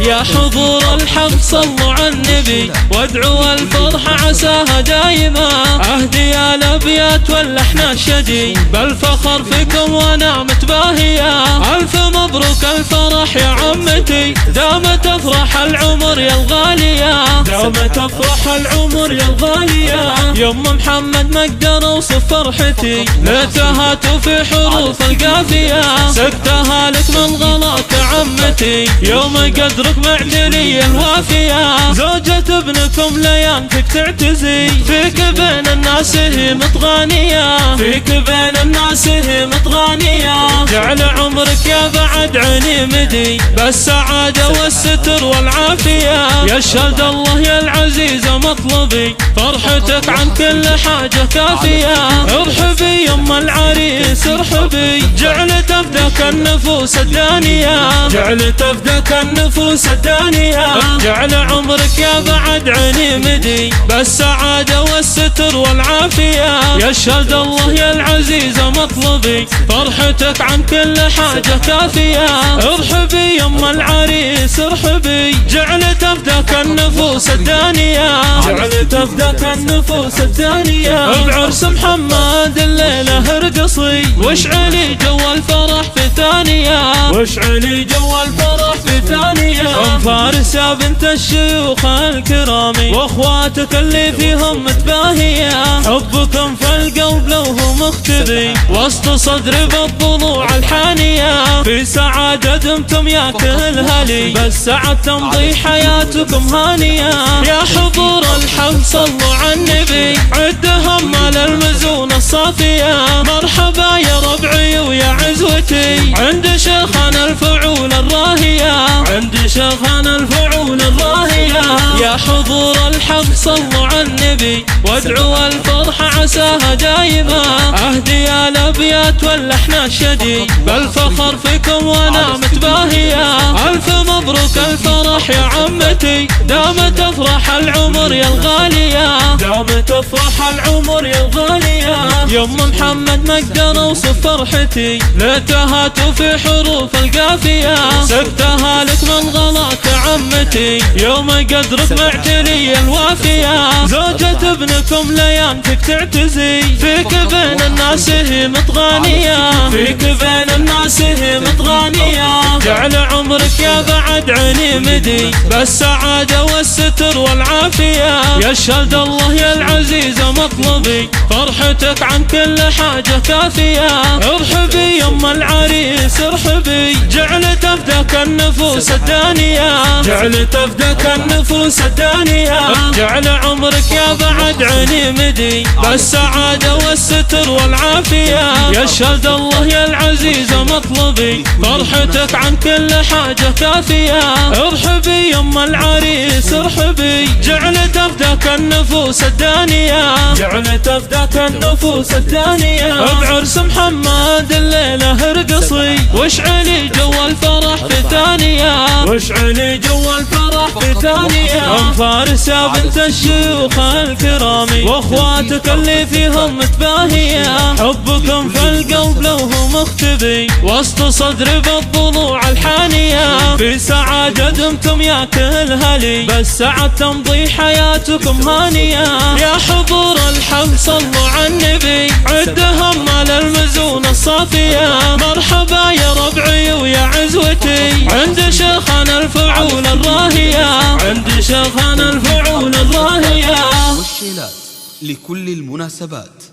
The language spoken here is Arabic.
يا حضور الحفل صلوا على النبي وادعوا الفرحة عساها دايما. عهدي يا الابيات واللحن الشجي بالفخر فيكم وانا متباهية. الف مبروك الفرح يا عمتي دامت افراح العمر يا الغالية. دامت افراح العمر يا الغالية. يوم محمد ما اقدر اوصف فرحتي لتهات في حروف القافية. سكتها لك من غلاك عمتي يوم قدرك معتلي الوافية. زوجة ابنكم ليانتك تعتزي فيك بين الناس هي متغانية. فيك بين الناس هي متغانية. جعل عمرك يا بعد عيني مدي بالسعادة والستر والعافية. يشهد الله يا العزيزة مطلبي فرحتك عن كل حاجة كافية. ارحبي يم العريس ارحبي جعلت افداك النفوس الدانية. جعلت افداك النفوس الدانية. جعل عمرك يا بعد عيني مدي بالسعادة والستر والعافية. يشهد الله يا العزيزة مطلبي فرحتك عن كل حاجة كافية. ارحبي يم العريس ارحبي جعلت افداك النفوس الدانية. جعلت افداك النفوس الدانية. بعرس محمد الليلة ارقصي واشعلي جو الفرح في ثانية. واشعلي جو الفرح في ثانية. ام فارس يا بنت الشيوخ الكرامي واخواتك اللي فيهم متباهية. حبكم في القلب لو هو مختبي وسط صدري بالضلوع الحانية. في سعادة دمتم يا كل هلي بالسعد تمضي حياتكم هانية. يا حضور الحفل صلوا على النبي عد هم للمزون الصافية. مرحبا يا ربعي ويا عزوتي عند شيخنا الفعول الراهية. عند شيخنا الفعول الراهية. يا حضور الحفل صلوا على النبي وادعوا الفرحة عساها دايما. عهدي يا الابيات واللحن الشجي بالفخر فيكم وانا متباهية. الف مبروك الفرح يا عمتي دامت افراح العمر يا الغالية. دامت افراح العمر يا الغالية. يوم محمد ما اقدر اوصف فرحتي لتهات في حروف القافية. سكتها لك من غلاك عمتي يوم قدرك معتلي الوافية. زوجة ابنكم ليانتك تعتزي فيك بين الناس هي متغانية. فيك بين الناس هي متغانية. جعل عمرك يا بعد عيني مدي بالسعادة والستر والعافية. يشهد الله يا العزيزة مطلبي فرحتك عن كل حاجة كافية. ارحبي يم العريس ارحبي جعلت افداك النفوس الدانية. جعلت افداك النفوس الدانية. جعل عمرك يا بعد عيني مدي بالسعادة والستر والعافية. يشهد الله يا العزيزة مطلبي فرحتك عن كل حاجة كافية. ارحبي يم العريس ارحبي جعلت افداك النفوس الدانية. جعلت افداك النفوس الدانية. بعرس محمد الليلة ارقصي واشعلي جو الفرح في ثانية. واشعلي جو الفرح في ثانية. ام فارس يا بنت الشيوخ الكرامي واخواتك اللي فيهم متباهية. حبكم في القلب لو هو مختبي وسط صدري بالضلوع الحانية. في سعادة دمتم يا كل هلي بالسعد تمضي حياتكم هانية. يا حضور الحفل صلوا على النبي عد هم للمزون الصافية. مرحبا يا ربعي ويا عزوتي عند شيخنا الفعول الراهية. عند شيخنا الفعول الراهية. والشيلات لكل المناسبات.